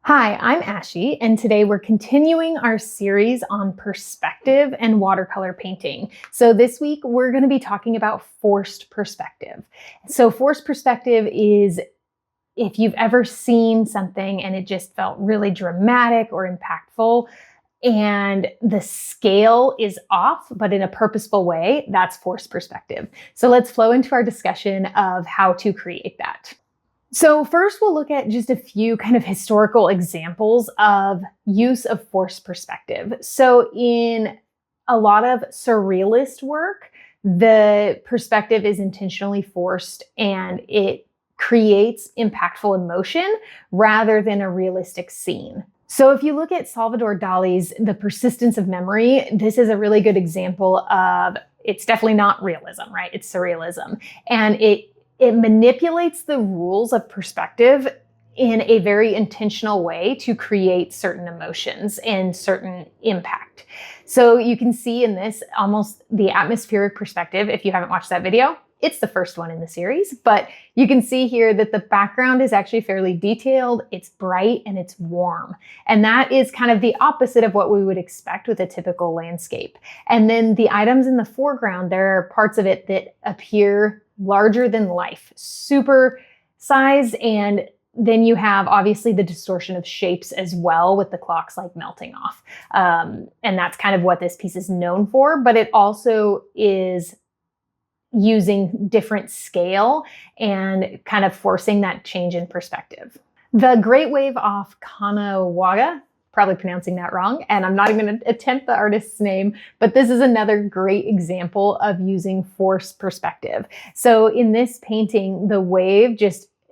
Hi, I'm Ashi, and today we're continuing our series on perspective and watercolor painting. So this week we're going to be talking about forced perspective. So forced perspective is if you've ever seen something and it just felt really dramatic or impactful, and the scale is off, but in a purposeful way, that's forced perspective. So let's flow into our discussion of how to create that. So first we'll look at just a few kind of historical examples of use of forced perspective. So in a lot of surrealist work, the perspective is intentionally forced and it creates impactful emotion rather than a realistic scene. So if you look at Salvador Dali's The Persistence of Memory, this is a really good example of, it's definitely not realism, right? It's surrealism. And it manipulates the rules of perspective in a very intentional way to create certain emotions and certain impact. So you can see in this almost the atmospheric perspective. If you haven't watched that video, it's the first one in the series, but you can see here that the background is actually fairly detailed, it's bright, and it's warm. And that is kind of the opposite of what we would expect with a typical landscape. And then the items in the foreground, there are parts of it that appear larger than life, super size, and then you have obviously the distortion of shapes as well with the clocks like melting off. And that's kind of what this piece is known for, but it also is using different scale and kind of forcing that change in perspective. The Great Wave off Kanagawa, probably pronouncing that wrong, and I'm not even going to attempt the artist's name, but this is another great example of using forced perspective. So in this painting, the wave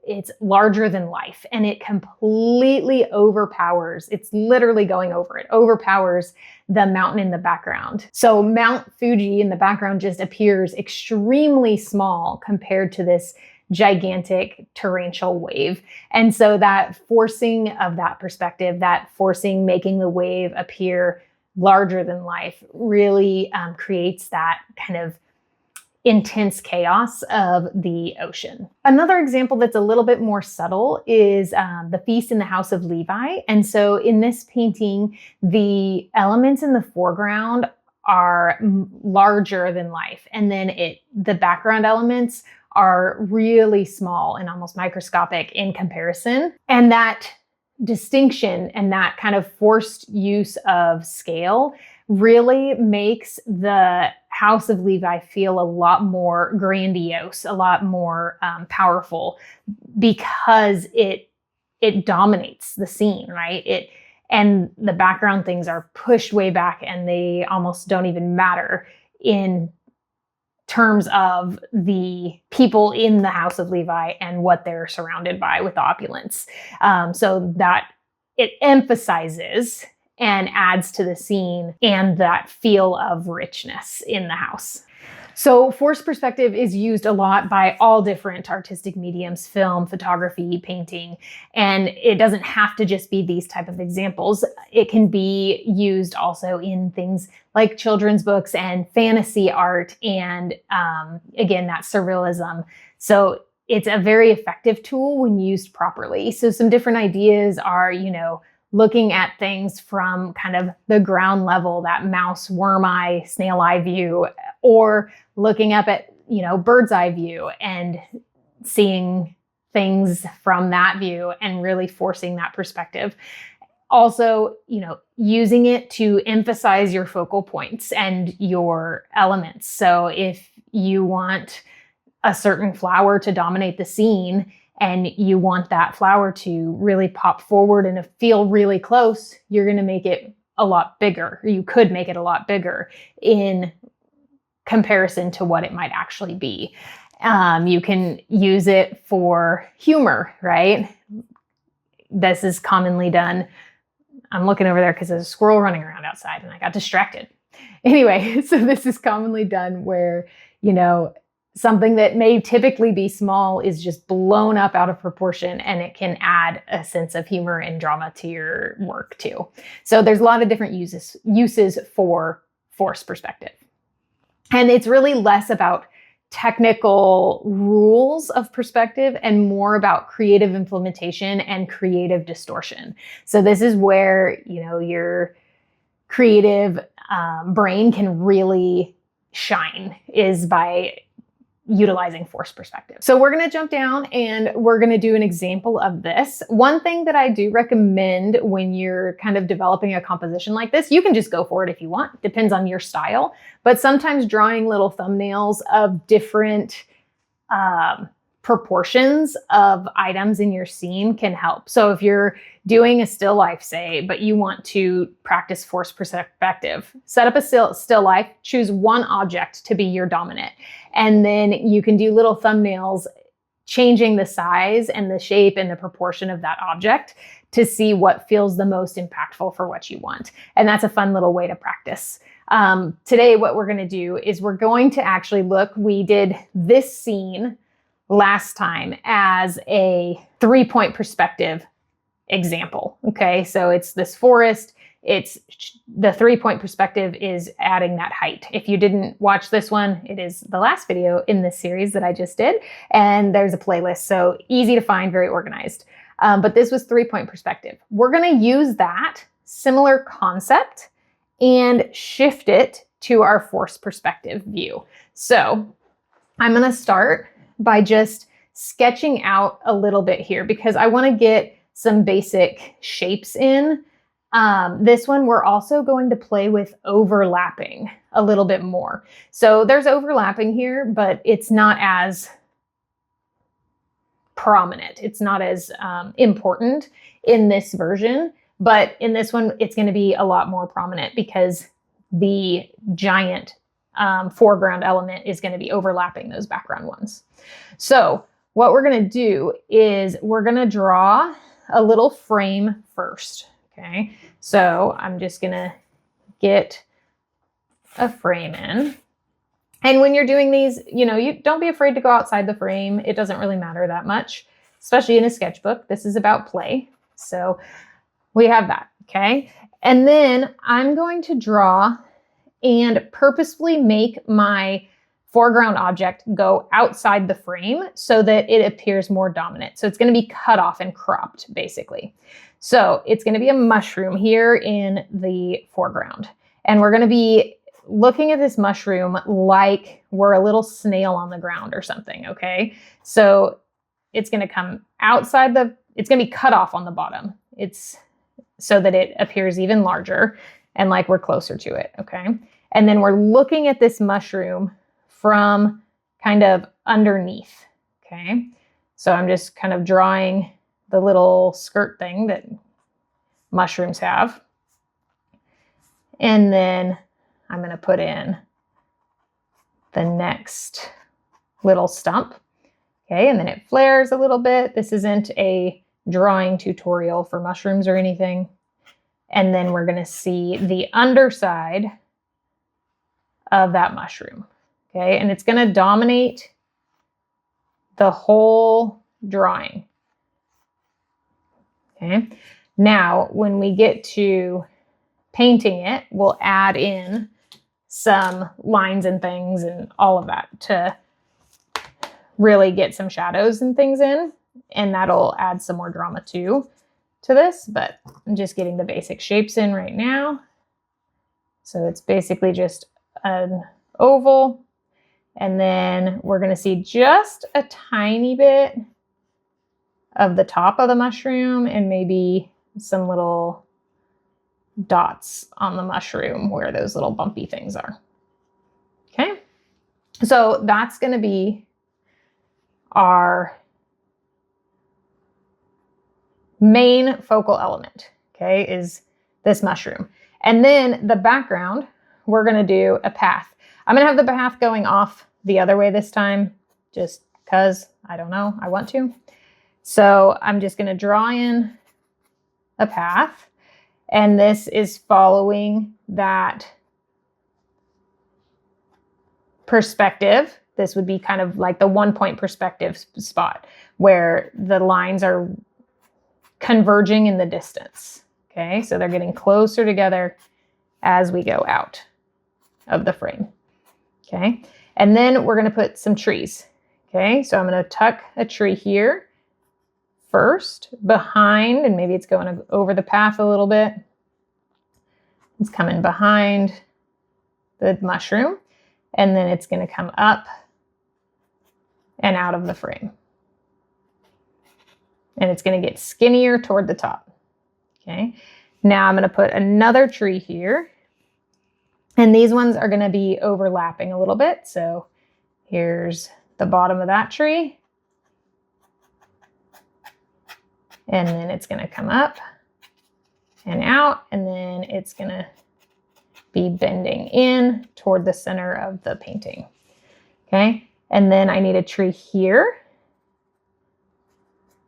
it's larger than life and it completely overpowers. It's literally going over it, overpowers the mountain in the background. So Mount Fuji in the background just appears extremely small compared to this gigantic torrential wave. And so that forcing of that perspective, that forcing making the wave appear larger than life really creates that kind of intense chaos of the ocean. Another example that's a little bit more subtle is the feast in the House of Levi. And so in this painting, the elements in the foreground are larger than life. And then the background elements are really small and almost microscopic in comparison. And that distinction and that kind of forced use of scale really makes the House of Levi feel a lot more grandiose, a lot more powerful, because it dominates the scene, right? And the background things are pushed way back and they almost don't even matter in terms of the people in the House of Levi and what they're surrounded by with the opulence. So that it emphasizes and adds to the scene and that feel of richness in the house. So forced perspective is used a lot by all different artistic mediums, film, photography, painting, and it doesn't have to just be these type of examples. It can be used also in things like children's books and fantasy art and again, that surrealism. So it's a very effective tool when used properly. So some different ideas are, looking at things from kind of the ground level, that mouse, worm eye, snail eye view, or looking up at, bird's eye view and seeing things from that view and really forcing that perspective. Also, using it to emphasize your focal points and your elements. So if you want a certain flower to dominate the scene, and you want that flower to really pop forward and feel really close, you're going to make it a lot bigger. You could make it a lot bigger in comparison to what it might actually be. You can use it for humor, right? This is commonly done. I'm looking over there because there's a squirrel running around outside and I got distracted. Anyway, so this is commonly done where, something that may typically be small is just blown up out of proportion, and it can add a sense of humor and drama to your work too. So there's a lot of different uses for forced perspective. And it's really less about technical rules of perspective and more about creative implementation and creative distortion. So this is where, your creative brain can really shine, is by utilizing forced perspective. So we're going to jump down and we're going to do an example of this. One thing that I do recommend when you're kind of developing a composition like this, you can just go for it if you want, depends on your style, but sometimes drawing little thumbnails of different proportions of items in your scene can help. So if you're doing a still life, say, but you want to practice forced perspective, set up a still life, choose one object to be your dominant. And then you can do little thumbnails changing the size and the shape and the proportion of that object to see what feels the most impactful for what you want. And that's a fun little way to practice. Today, what we're going to do is we're going to actually look, we did this scene last time as a 3-point perspective example. Okay, so it's this forest. It's the 3-point perspective is adding that height. If you didn't watch this one, it is the last video in this series that I just did. And there's a playlist, so easy to find, very organized. But this was 3-point perspective. We're going to use that similar concept and shift it to our forced perspective view. So I'm going to start by just sketching out a little bit here because I want to get some basic shapes in. This one, we're also going to play with overlapping a little bit more. So there's overlapping here, but it's not as prominent. It's not as important in this version, but in this one, it's going to be a lot more prominent because the giant foreground element is going to be overlapping those background ones. So what we're going to do is we're going to draw a little frame first. Okay, so I'm just going to get a frame in. And when you're doing these, you don't be afraid to go outside the frame. It doesn't really matter that much, especially in a sketchbook. This is about play. So we have that. Okay. And then I'm going to draw and purposefully make my foreground object go outside the frame so that it appears more dominant. So it's going to be cut off and cropped, basically. So it's going to be a mushroom here in the foreground. And we're going to be looking at this mushroom like we're a little snail on the ground or something, okay? So it's going to come outside it's going to be cut off on the bottom. It's so that it appears even larger and like we're closer to it, okay? And then we're looking at this mushroom from kind of underneath, okay? So I'm just kind of drawing the little skirt thing that mushrooms have. And then I'm going to put in the next little stump, okay? And then it flares a little bit. This isn't a drawing tutorial for mushrooms or anything. And then we're going to see the underside of that mushroom. Okay, and it's going to dominate the whole drawing. Okay, now when we get to painting it, we'll add in some lines and things and all of that to really get some shadows and things in, and that'll add some more drama too to this, but I'm just getting the basic shapes in right now. So it's basically just an oval. And then we're going to see just a tiny bit of the top of the mushroom and maybe some little dots on the mushroom where those little bumpy things are. Okay, so that's going to be our main focal element, okay, is this mushroom. And then the background, we're going to do a path. I'm going to have the path going off the other way this time, just because, I don't know, I want to. So I'm just going to draw in a path, and this is following that perspective. This would be kind of like the 1-point perspective spot where the lines are converging in the distance. Okay, so they're getting closer together as we go out of the frame. Okay, And then we're going to put some trees. Okay, so I'm going to tuck a tree here first, behind, and maybe it's going over the path a little bit. It's coming behind the mushroom, and then it's going to come up and out of the frame. And it's going to get skinnier toward the top. Okay, now I'm going to put another tree here. And these ones are going to be overlapping a little bit. So here's the bottom of that tree. And then it's going to come up and out, and then it's going to be bending in toward the center of the painting. Okay, and then I need a tree here.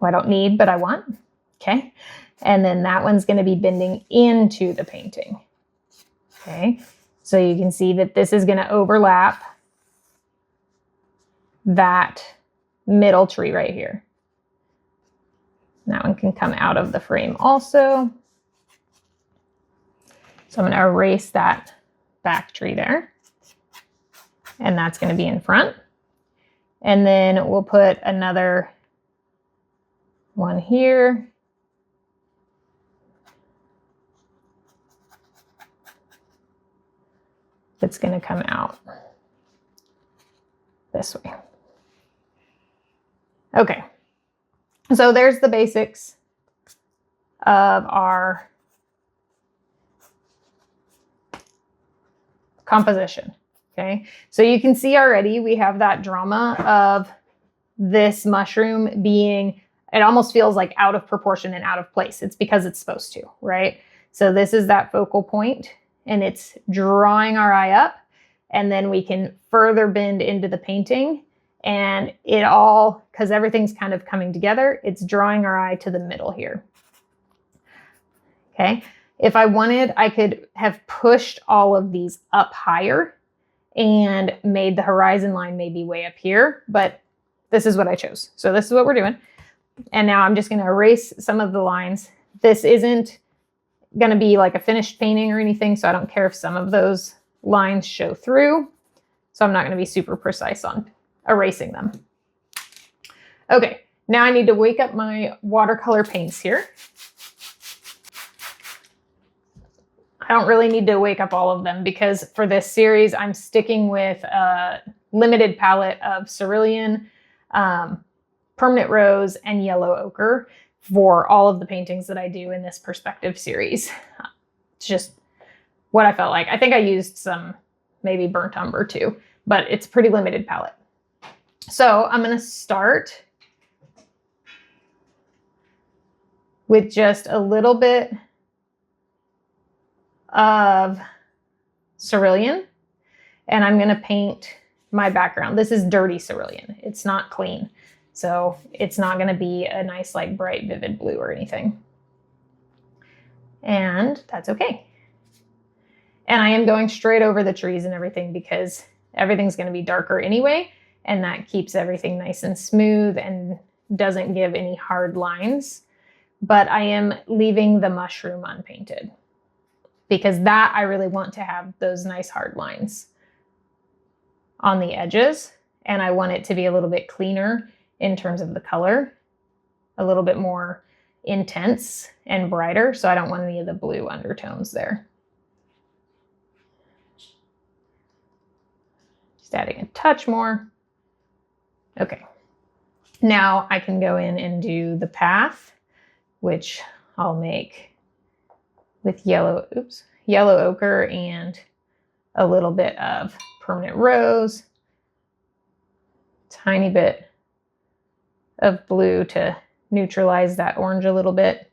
Well, I don't need, but I want. Okay, and then that one's going to be bending into the painting. Okay, so you can see that this is going to overlap that middle tree right here. That one can come out of the frame also. So I'm going to erase that back tree there. And that's going to be in front. And then we'll put another one here. That's going to come out this way. Okay. So there's the basics of our composition. Okay, so you can see already we have that drama of this mushroom being, it almost feels like out of proportion and out of place. It's because it's supposed to, right? So this is that focal point, and it's drawing our eye up, and then we can further bend into the painting. And it all, because everything's kind of coming together, it's drawing our eye to the middle here. Okay, if I wanted, I could have pushed all of these up higher and made the horizon line maybe way up here, but this is what I chose. So this is what we're doing. And now I'm just going to erase some of the lines. This isn't going to be like a finished painting or anything, so I don't care if some of those lines show through. So I'm not going to be super precise on erasing them. Okay, now I need to wake up my watercolor paints here. I don't really need to wake up all of them because for this series, I'm sticking with a limited palette of cerulean, permanent rose, and yellow ochre for all of the paintings that I do in this perspective series. It's just what I felt like. I think I used some maybe burnt umber too, but it's a pretty limited palette. So I'm going to start with just a little bit of cerulean, and I'm going to paint my background. This is dirty cerulean. It's not clean. So it's not going to be a nice, like, bright, vivid blue or anything. And that's okay. And I am going straight over the trees and everything because everything's going to be darker anyway. And that keeps everything nice and smooth and doesn't give any hard lines. But I am leaving the mushroom unpainted because that I really want to have those nice hard lines on the edges. And I want it to be a little bit cleaner in terms of the color, a little bit more intense and brighter. So I don't want any of the blue undertones there. Just adding a touch more. Okay, now I can go in and do the path, which I'll make with yellow ochre and a little bit of permanent rose, tiny bit of blue to neutralize that orange a little bit.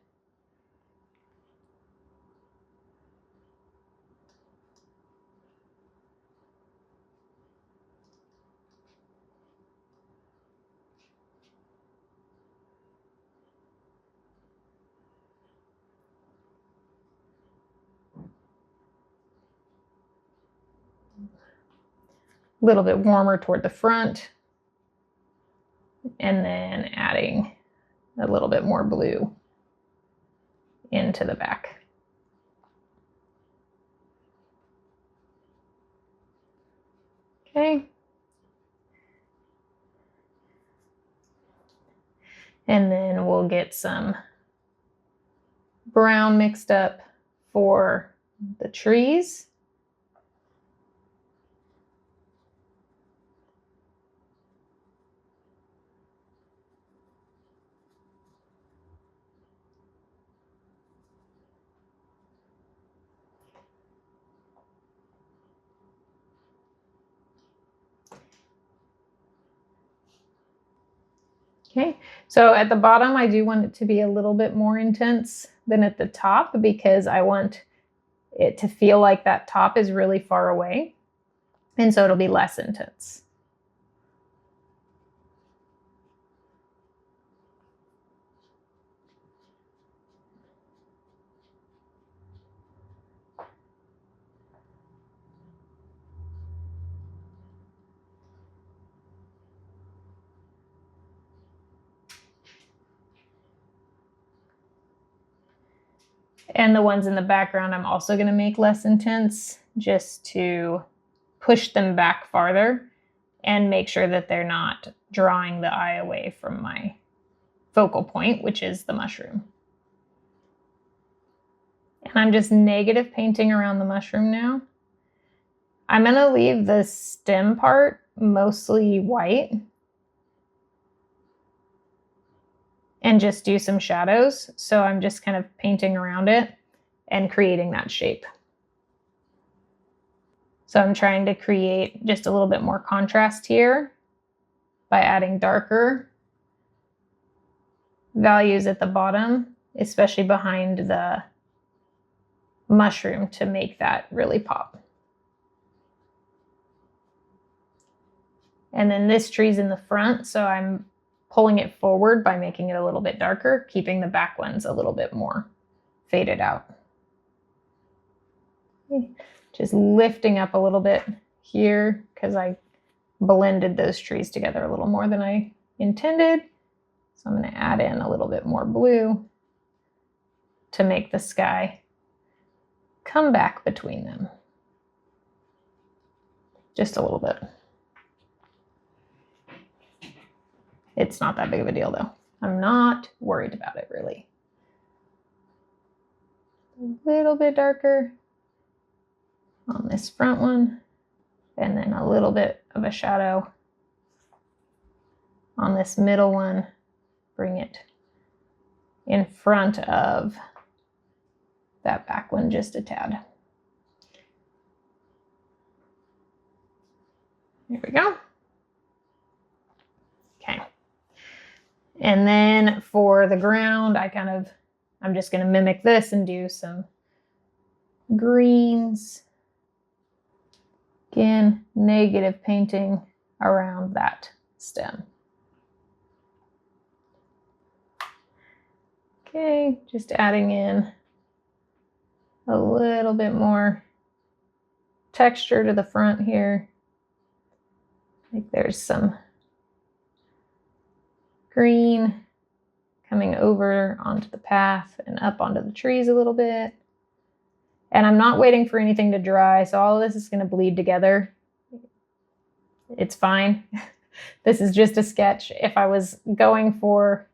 A little bit warmer toward the front, and then adding a little bit more blue into the back. Okay, And then we'll get some brown mixed up for the trees. Okay, so at the bottom, I do want it to be a little bit more intense than at the top because I want it to feel like that top is really far away. And so it'll be less intense. And the ones in the background, I'm also going to make less intense just to push them back farther and make sure that they're not drawing the eye away from my focal point, which is the mushroom. And I'm just negative painting around the mushroom now. I'm going to leave the stem part mostly white and just do some shadows. So I'm just kind of painting around it and creating that shape. So I'm trying to create just a little bit more contrast here by adding darker values at the bottom, especially behind the mushroom to make that really pop. And then this tree's in the front, so I'm pulling it forward by making it a little bit darker, keeping the back ones a little bit more faded out. Just lifting up a little bit here because I blended those trees together a little more than I intended. So I'm going to add in a little bit more blue to make the sky come back between them. Just a little bit. It's not that big of a deal though. I'm not worried about it really. A little bit darker on this front one, and then a little bit of a shadow on this middle one. Bring it in front of that back one just a tad. There we go. Okay. And then for the ground, I'm just going to mimic this and do some greens. Again, negative painting around that stem. Okay, just adding in a little bit more texture to the front here. Like there's some green coming over onto the path and up onto the trees a little bit. And I'm not waiting for anything to dry, so all of this is going to bleed together. It's fine. This is just a sketch. If I was going for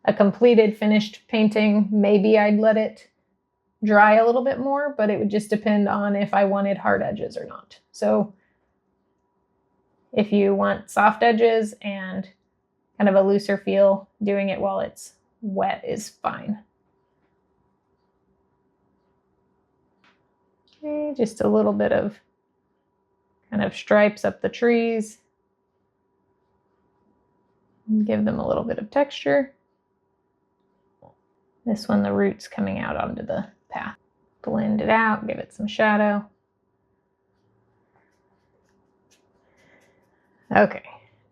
a completed finished painting, maybe I'd let it dry a little bit more, but it would just depend on if I wanted hard edges or not. So if you want soft edges and kind of a looser feel, doing it while it's wet is fine. Okay, just a little bit of kind of stripes up the trees. Give them a little bit of texture. This one, the roots coming out onto the path. Blend it out, give it some shadow. Okay,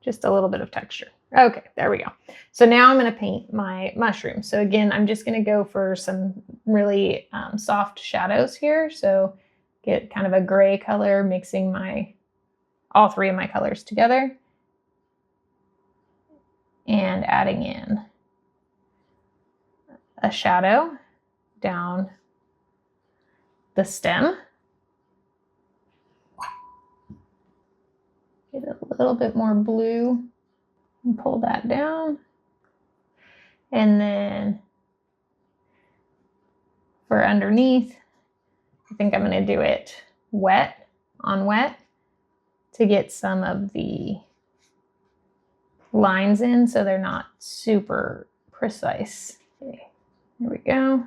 just a little bit of texture. Okay, there we go. So now I'm going to paint my mushroom. So again, I'm just going to go for some really soft shadows here. So get kind of a gray color, mixing all three of my colors together. And adding in a shadow down the stem. Get a little bit more blue and pull that down. And then for underneath, I think I'm going to do it wet on wet to get some of the lines in so they're not super precise. Okay, there we go.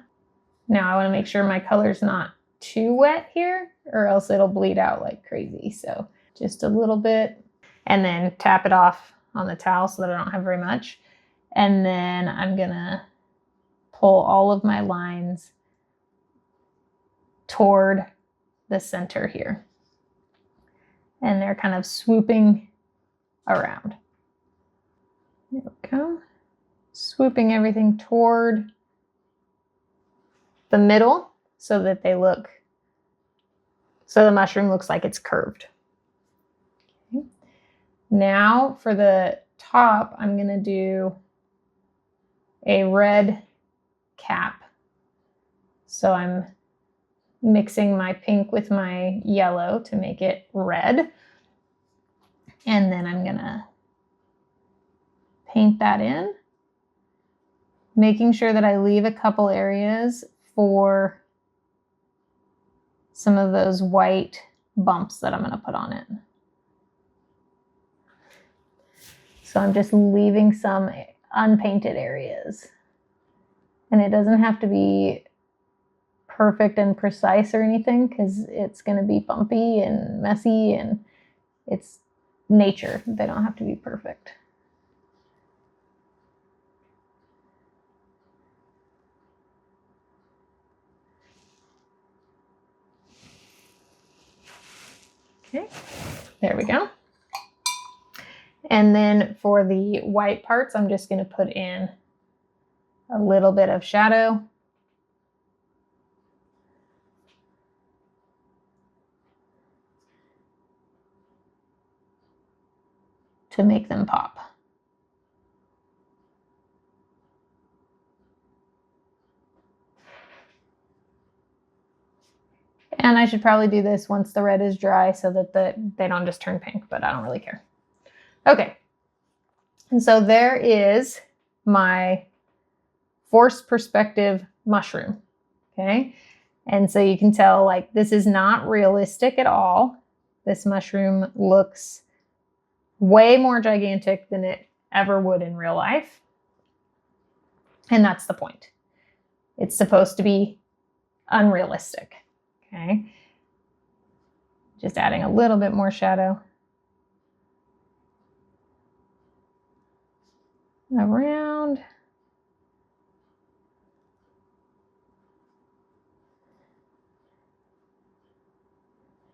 Now I want to make sure my color's not too wet here or else it'll bleed out like crazy. So just a little bit and then tap it off on the towel so that I don't have very much. And then I'm gonna pull all of my lines toward the center here. And they're kind of swooping around. There we go. Swooping everything toward the middle so that they look, so the mushroom looks like it's curved. Okay. Now for the top, I'm gonna do a red cap. So I'm mixing my pink with my yellow to make it red. And then I'm gonna paint that in, making sure that I leave a couple areas for some of those white bumps that I'm gonna put on it. So I'm just leaving some unpainted areas. And it doesn't have to be perfect and precise or anything because it's going to be bumpy and messy and it's nature. They don't have to be perfect. Okay, there we go. And then for the white parts, I'm just going to put in a little bit of shadow. To make them pop. And I should probably do this once the red is dry so that they don't just turn pink, but I don't really care. Okay, and so there is my forced perspective mushroom, okay? And so you can tell like this is not realistic at all. This mushroom looks way more gigantic than it ever would in real life. And that's the point. It's supposed to be unrealistic, okay? Just adding a little bit more shadow around.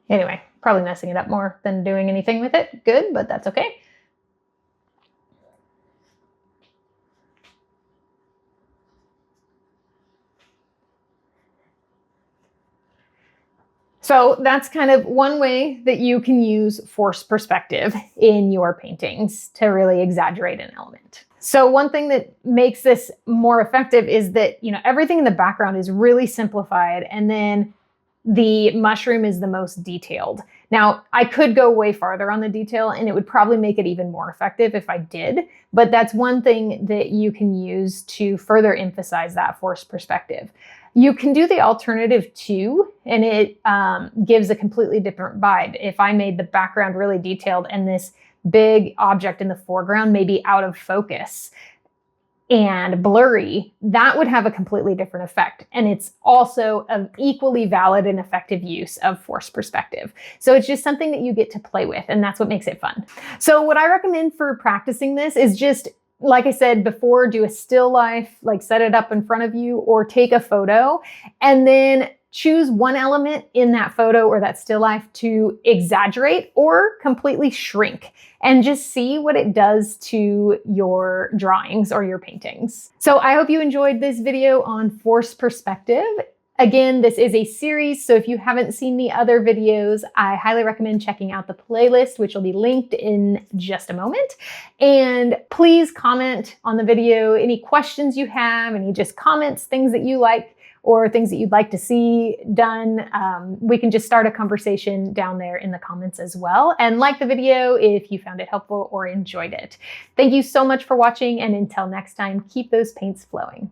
Anyway, probably messing it up more than doing anything with it. Good, but that's okay. So that's kind of one way that you can use forced perspective in your paintings to really exaggerate an element. So one thing that makes this more effective is that, you know, everything in the background is really simplified and then the mushroom is the most detailed. Now, I could go way farther on the detail and it would probably make it even more effective if I did, but that's one thing that you can use to further emphasize that forced perspective. You can do the alternative too, and it gives a completely different vibe. If I made the background really detailed and this big object in the foreground may be out of focus and blurry, that would have a completely different effect. And it's also an equally valid and effective use of forced perspective. So it's just something that you get to play with, and that's what makes it fun. So what I recommend for practicing this is just, like I said before, do a still life, like set it up in front of you or take a photo and then choose one element in that photo or that still life to exaggerate or completely shrink and just see what it does to your drawings or your paintings. So I hope you enjoyed this video on forced perspective. Again, this is a series, so if you haven't seen the other videos, I highly recommend checking out the playlist, which will be linked in just a moment. And please comment on the video, any questions you have, any just comments, things that you like, or things that you'd like to see done, we can just start a conversation down there in the comments as well. And like the video if you found it helpful or enjoyed it. Thank you so much for watching, and until next time, keep those paints flowing.